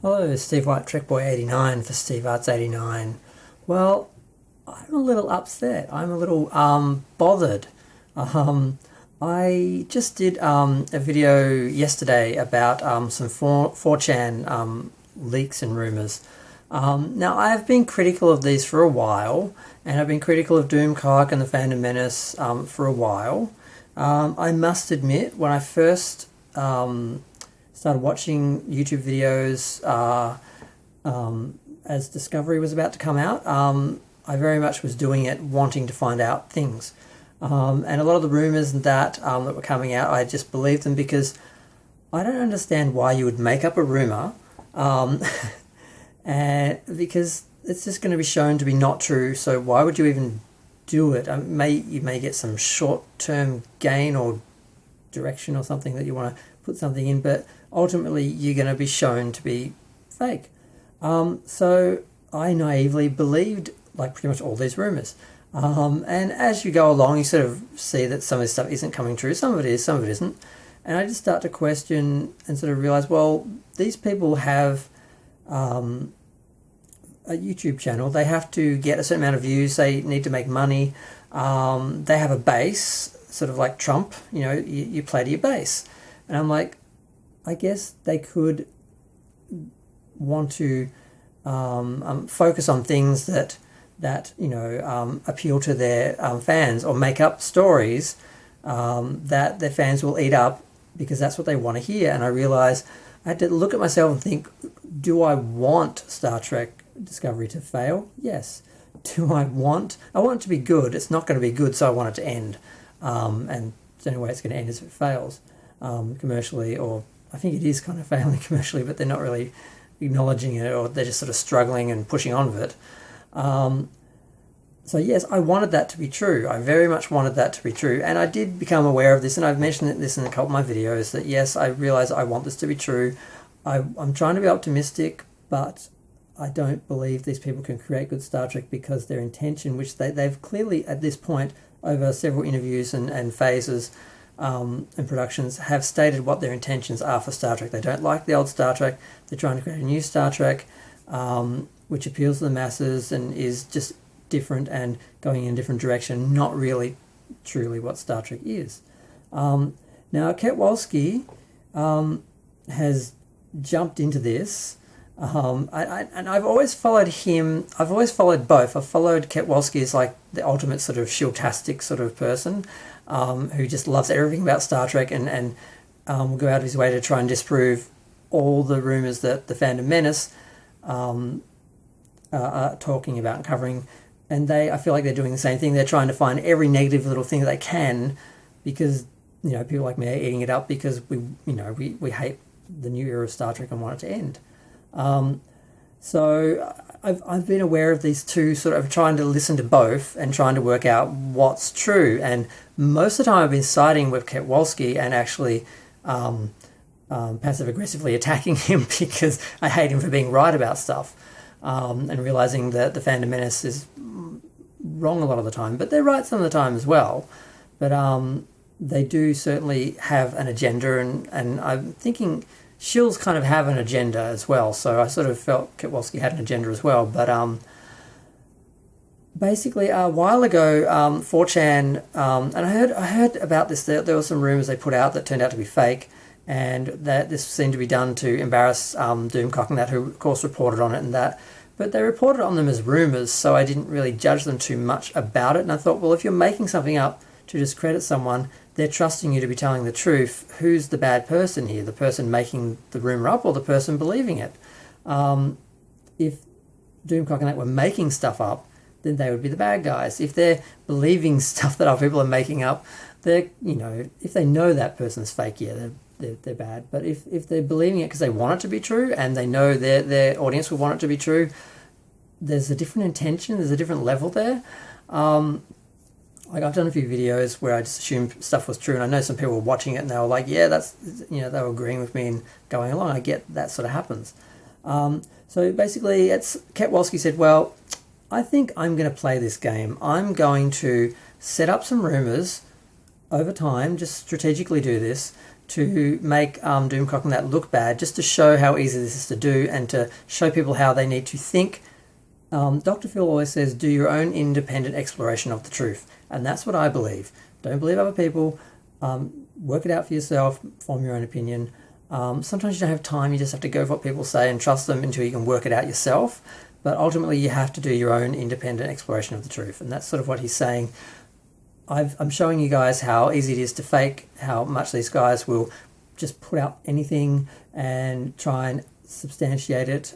Hello, Steve White, TrekBoy89 for SteveArts89. Well, I'm a little upset. I'm a little bothered. I just did a video yesterday about some 4chan leaks and rumours. Now, I've been critical of these for a while, and I've been critical of Doomcock and the Fandom Menace for a while. I must admit, when I first started watching YouTube videos as Discovery was about to come out, I very much was doing it wanting to find out things. And a lot of the rumours that were coming out, I just believed them because I don't understand why you would make up a rumour and because it's just going to be shown to be not true, so why would you even do it? You may get some short-term gain or direction or something that you want to put something in, but ultimately you're going to be shown to be fake. So I naively believed like pretty much all these rumours. And as you go along, you sort of see that some of this stuff isn't coming true. Some of it is, some of it isn't. And I just start to question and sort of realise, well, these people have a YouTube channel. They have to get a certain amount of views. They need to make money. They have a base, sort of like Trump. You know, you play to your base. And I'm like, I guess they could want to focus on things that appeal to their fans, or make up stories that their fans will eat up because that's what they want to hear. And I realised I had to look at myself and think, do I want Star Trek Discovery to fail? Yes. Do I want it to be good. It's not going to be good, so I want it to end. And the only way it's going to end is if it fails commercially, or I think it is kind of failing commercially, but they're not really acknowledging it, or they're just sort of struggling and pushing on with it. So yes, I wanted that to be true. I very much wanted that to be true. And I did become aware of this, and I've mentioned this in a couple of my videos, that yes, I realise I want this to be true. I'm trying to be optimistic, but I don't believe these people can create good Star Trek because their intention, which they've clearly at this point over several interviews and phases and productions, have stated what their intentions are for Star Trek. They don't like the old Star Trek. They're trying to create a new Star Trek which appeals to the masses and is just different and going in a different direction, not really truly what Star Trek is. Now, Ketwolski has jumped into this, and I've always followed him. I've always followed both. I've followed Ketwolski as like the ultimate sort of shiltastic sort of person who just loves everything about Star Trek and will go out of his way to try and disprove all the rumours that the Fandom Menace are talking about and covering. And I feel like they're doing the same thing. They're trying to find every negative little thing that they can, because people like me are eating it up because we hate the new era of Star Trek and want it to end. So I've been aware of these two, sort of trying to listen to both and trying to work out what's true. And most of the time I've been siding with Ketwolski and actually passive aggressively attacking him because I hate him for being right about stuff. And realising that the Fandom Menace is wrong a lot of the time, but they're right some of the time as well. But they do certainly have an agenda, and I'm thinking shills kind of have an agenda as well, so I sort of felt Ketwolski had an agenda as well. But basically a while ago, 4chan, and I heard about this, there were some rumours they put out that turned out to be fake, and that this seemed to be done to embarrass Doomcock and that, who of course reported on it and that. But they reported on them as rumours, so I didn't really judge them too much about it. And I thought, well, if you're making something up to discredit someone, they're trusting you to be telling the truth. Who's the bad person here? The person making the rumour up or the person believing it? If Doomcock and that were making stuff up, then they would be the bad guys. If they're believing stuff that other people are making up, they're, if they know that person's fake, yeah, they're bad. But if they're believing it because they want it to be true and they know their audience will want it to be true, there's a different intention, there's a different level there. Like I've done a few videos where I just assumed stuff was true, and I know some people were watching it and they were like, yeah, that's, they were agreeing with me and going along. I get that sort of happens. So basically Ketwolski said, well, I think I'm going to play this game. I'm going to set up some rumours over time, just strategically do this, to make Doomcock and that look bad, just to show how easy this is to do and to show people how they need to think. Dr. Phil always says, do your own independent exploration of the truth. And that's what I believe. Don't believe other people. Work it out for yourself. Form your own opinion. Sometimes you don't have time. You just have to go with what people say and trust them until you can work it out yourself. But ultimately, you have to do your own independent exploration of the truth. And that's sort of what he's saying. I'm showing you guys how easy it is to fake, how much these guys will just put out anything and try and substantiate it.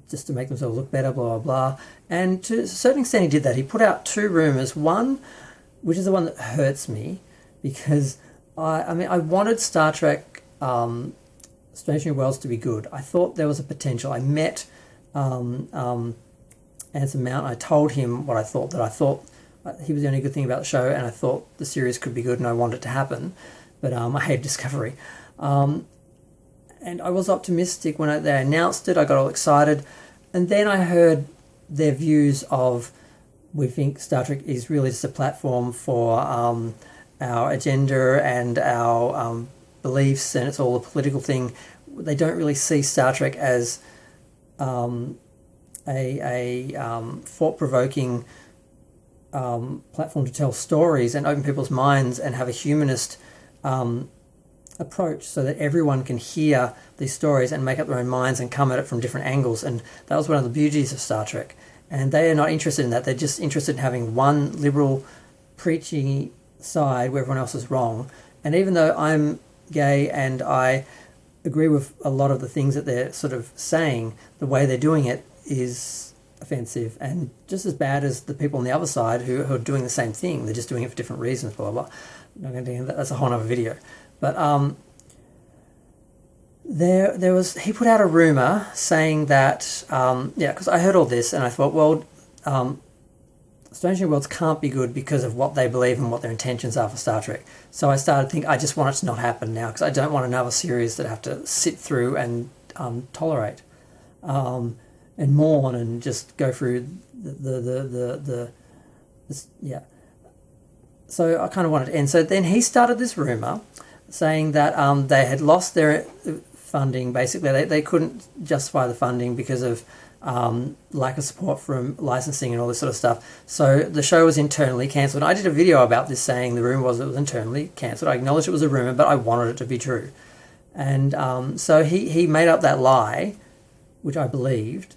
Just to make themselves look better, blah, blah, blah. And to a certain extent he did that. He put out 2 rumours. One, which is the one that hurts me, because I wanted Star Trek Strange New Worlds to be good. I thought there was a potential. I met Anson Mount. I told him what I thought, that I thought he was the only good thing about the show, and I thought the series could be good and I wanted it to happen. But I hate Discovery. And I was optimistic when they announced it. I got all excited. And then I heard their views of, we think Star Trek is really just a platform for our agenda and our beliefs, and it's all a political thing. They don't really see Star Trek as a thought-provoking platform to tell stories and open people's minds and have a humanist approach, so that everyone can hear these stories and make up their own minds and come at it from different angles. And that was one of the beauties of Star Trek. And they are not interested in that. They're just interested in having one liberal, preachy side where everyone else is wrong. And even though I'm gay and I agree with a lot of the things that they're sort of saying, the way they're doing it is offensive and just as bad as the people on the other side who are doing the same thing. They're just doing it for different reasons, blah, blah, blah. I'm not going to do that. That's a whole other video. But there was, he put out a rumour saying that, because I heard all this and I thought, well, Strange New Worlds can't be good because of what they believe and what their intentions are for Star Trek. So I started thinking, I just want it to not happen now, because I don't want another series that I have to sit through and tolerate and mourn and just go through yeah. So I kind of wanted to end. So then he started this rumour saying that they had lost their funding. Basically, they couldn't justify the funding because of lack of support from licensing and all this sort of stuff. So the show was internally cancelled. I did a video about this saying the rumour was it was internally cancelled. I acknowledged it was a rumour, but I wanted it to be true. And so he made up that lie, which I believed,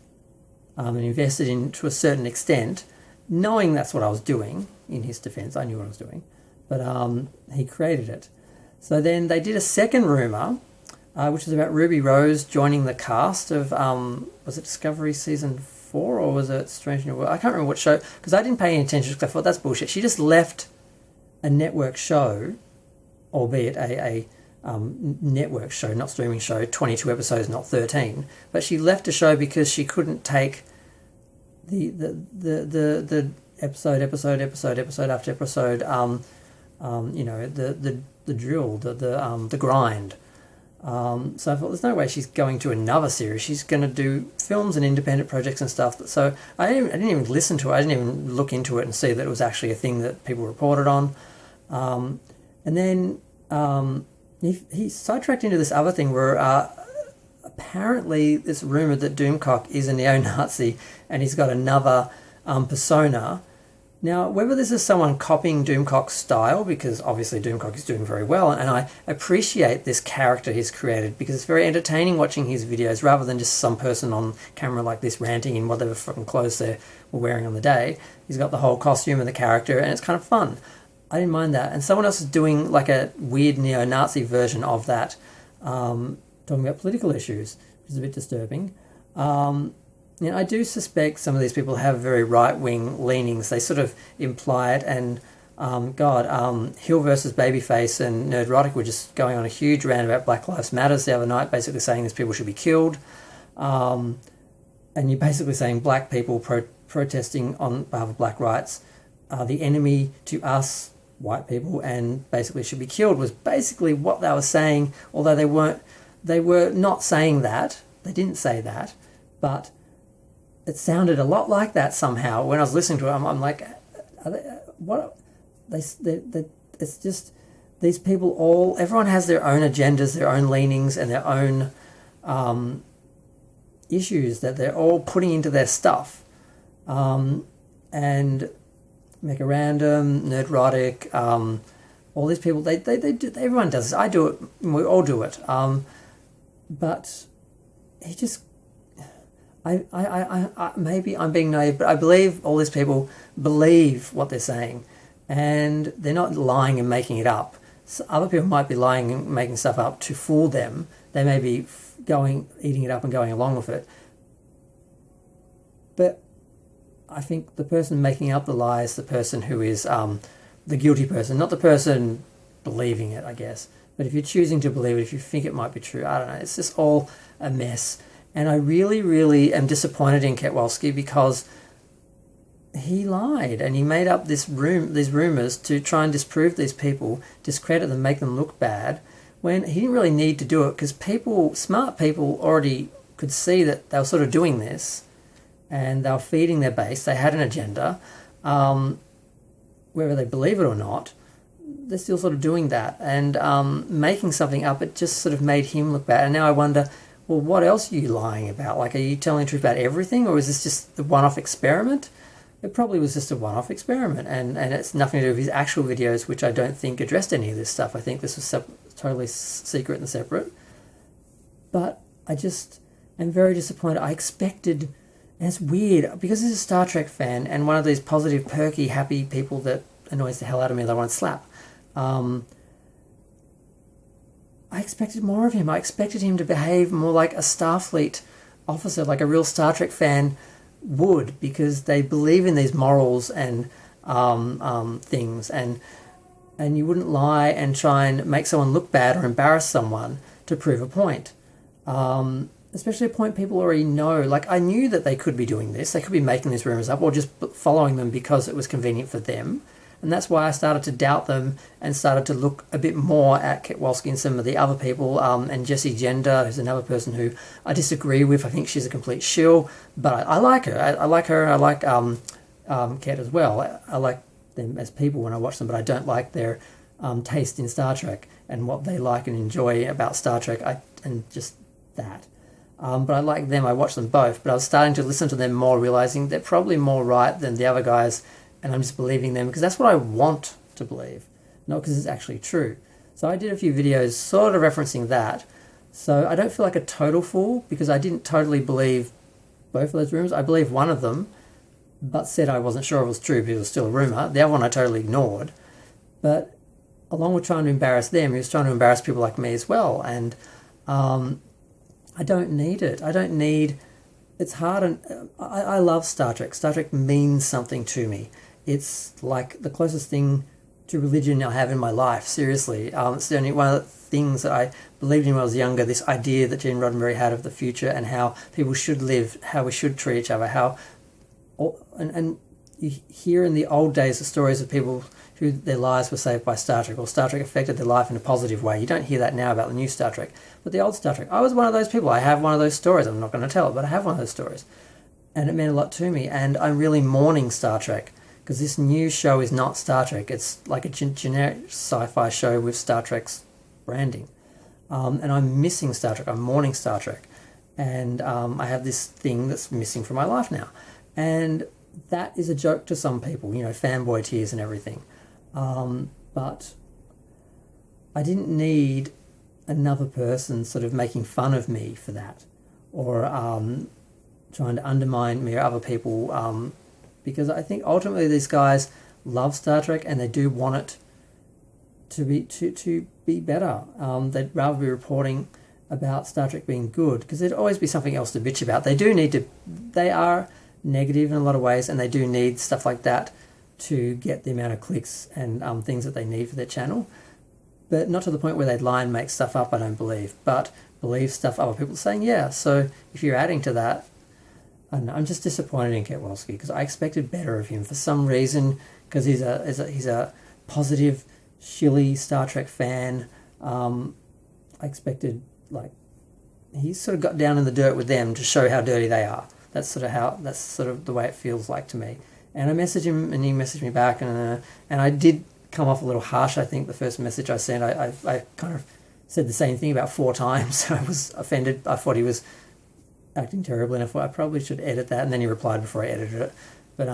and invested in to a certain extent, knowing that's what I was doing. In his defence, I knew what I was doing. But he created it. So then they did a second rumour, which was about Ruby Rose joining the cast of, was it Discovery Season 4 or was it Strange New World? I can't remember what show, because I didn't pay any attention because I thought that's bullshit. She just left a network show, albeit a network show, not streaming show, 22 episodes, not 13. But she left a show because she couldn't take the episode after episode, the drill, the grind. So I thought, there's no way she's going to another series. She's going to do films and independent projects and stuff. So I didn't even listen to it. I didn't even look into it and see that it was actually a thing that people reported on. And then he sidetracked into this other thing where apparently it's rumoured that Doomcock is a neo-Nazi and he's got another persona. Now, whether this is someone copying Doomcock's style, because obviously Doomcock is doing very well, and I appreciate this character he's created because it's very entertaining watching his videos rather than just some person on camera like this ranting in whatever fucking clothes they were wearing on the day. He's got the whole costume and the character, and it's kind of fun. I didn't mind that. And someone else is doing like a weird neo-Nazi version of that, talking about political issues, which is a bit disturbing. I do suspect some of these people have very right-wing leanings. They sort of imply it, and Hill versus Babyface and Nerdrotic were just going on a huge rant about Black Lives Matters the other night, basically saying these people should be killed. And you're basically saying black people protesting on behalf of black rights are the enemy to us, white people, and basically should be killed, was basically what they were saying, although they were not saying that. They didn't say that, but it sounded a lot like that somehow. When I was listening to it, I'm like, what? It's just, these people everyone has their own agendas, their own leanings, and their own issues that they're all putting into their stuff. And Mega Random, Nerdrotic, all these people, they do, everyone does this. I do it, we all do it. But he just, I maybe I'm being naive, but I believe all these people believe what they're saying, and they're not lying and making it up. So other people might be lying and making stuff up to fool them. They may be eating it up and going along with it. But I think the person making up the lie is the person who is the guilty person, not the person believing it, I guess. But if you're choosing to believe it, if you think it might be true, I don't know. It's just all a mess. And I really, really am disappointed in Ketwolski because he lied and he made up these rumours to try and disprove these people, discredit them, make them look bad, when he didn't really need to do it because smart people already could see that they were sort of doing this and they were feeding their base. They had an agenda. Whether they believe it or not, they're still sort of doing that. And making something up, it just sort of made him look bad. And now I wonder, well, what else are you lying about? Like, are you telling the truth about everything, or is this just the one-off experiment? It probably was just a one-off experiment, and it's nothing to do with his actual videos, which I don't think addressed any of this stuff. I think this was totally secret and separate. But I just am very disappointed. I expected, and it's weird, because he's a Star Trek fan, and one of these positive, perky, happy people that annoys the hell out of me that I want to slap. I expected more of him. I expected him to behave more like a Starfleet officer, like a real Star Trek fan would, because they believe in these morals and things, and you wouldn't lie and try and make someone look bad or embarrass someone to prove a point. Especially a point people already know. Like, I knew that they could be doing this. They could be making these rumors up or just following them because it was convenient for them. And that's why I started to doubt them and started to look a bit more at Ketwolski and some of the other people, and Jessie Gender, who's another person who I disagree with. I think she's a complete shill, but I like her. I like her. I like Ket as well. I like them as people when I watch them, but I don't like their taste in Star Trek and what they like and enjoy about Star Trek. And just that. But I like them. I watch them both. But I was starting to listen to them more, realizing they're probably more right than the other guys. And I'm just believing them because that's what I want to believe, not because it's actually true. So I did a few videos sort of referencing that. So I don't feel like a total fool because I didn't totally believe both of those rumors. I believed one of them, but said I wasn't sure it was true because it was still a rumor. The other one I totally ignored. But along with trying to embarrass them, he was trying to embarrass people like me as well. And I don't need it. I don't need... It's hard, and I love Star Trek. Star Trek means something to me. It's like the closest thing to religion I have in my life, seriously. It's the only one of the things that I believed in when I was younger, this idea that Gene Roddenberry had of the future and how people should live, how we should treat each other, and you hear in the old days the stories of people who their lives were saved by Star Trek, or Star Trek affected their life in a positive way. You don't hear that now about the new Star Trek. But the old Star Trek, I was one of those people. I have one of those stories. I'm not going to tell it, but I have one of those stories. And it meant a lot to me. And I'm really mourning Star Trek, because this new show is not Star Trek. It's like a generic sci-fi show with Star Trek's branding. And I'm missing Star Trek. I'm mourning Star Trek. And I have this thing that's missing from my life now. And that is a joke to some people, fanboy tears and everything. But I didn't need another person sort of making fun of me for that, or trying to undermine me or other people, because I think ultimately these guys love Star Trek and they do want it to be better. They'd rather be reporting about Star Trek being good, because there'd always be something else to bitch about. They are negative in a lot of ways, and they do need stuff like that to get the amount of clicks and things that they need for their channel. But not to the point where they'd lie and make stuff up, I don't believe. But believe stuff other people are saying, yeah. So if you're adding to that, I don't know, I'm just disappointed in Ketwolski, because I expected better of him for some reason, because he's a positive, shilly Star Trek fan. I expected, he sort of got down in the dirt with them to show how dirty they are. That's sort of the way it feels like to me. And I messaged him, and he messaged me back, and I did come off a little harsh. I think the first message I sent, I kind of said the same thing about 4 times. I was offended. I thought he was acting terribly, and I thought I probably should edit that, and then he replied before I edited it. But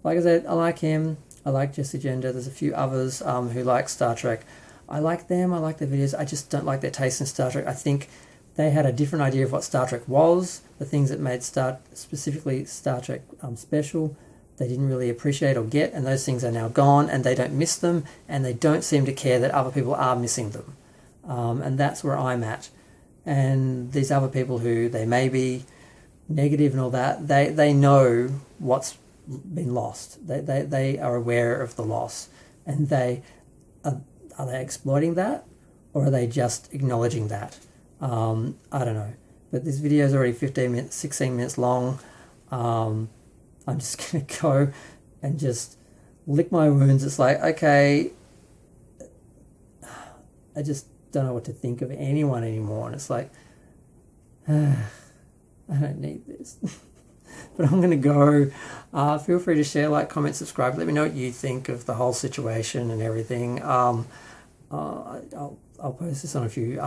like I said, I like him. I like Jesse Gender. There's a few others who like Star Trek. I like them. I like their videos. I just don't like their taste in Star Trek. I think they had a different idea of what Star Trek was, the things that made specifically Star Trek special. They didn't really appreciate or get, and those things are now gone, and they don't miss them, and they don't seem to care that other people are missing them. And that's where I'm at. And these other people who they may be negative and all that, they know what's been lost. They are aware of the loss, and they are they exploiting that, or are they just acknowledging that? I don't know. But this video is already 16 minutes long. I'm just going to go and just lick my wounds. It's like, okay, I just don't know what to think of anyone anymore. And it's like, I don't need this. But I'm going to go. Feel free to share, like, comment, subscribe. Let me know what you think of the whole situation and everything. I'll post this on a few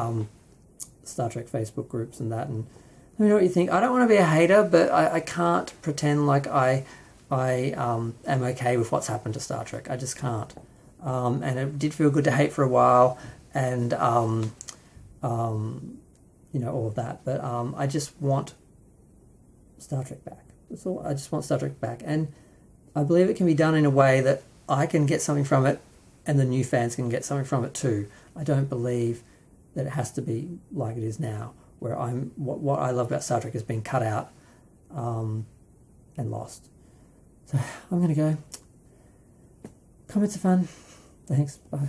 Star Trek Facebook groups and that, and let me know what you think. I don't want to be a hater, but I can't pretend like I am okay with what's happened to Star Trek. I just can't. And it did feel good to hate for a while, and you know, all of that. But I just want Star Trek back. That's all. I just want Star Trek back, and I believe it can be done in a way that I can get something from it, and the new fans can get something from it too. I don't believe that it has to be like it is now, where what I love about Star Trek has been cut out and lost. So I'm going to go. Comments are fun. Thanks. Bye.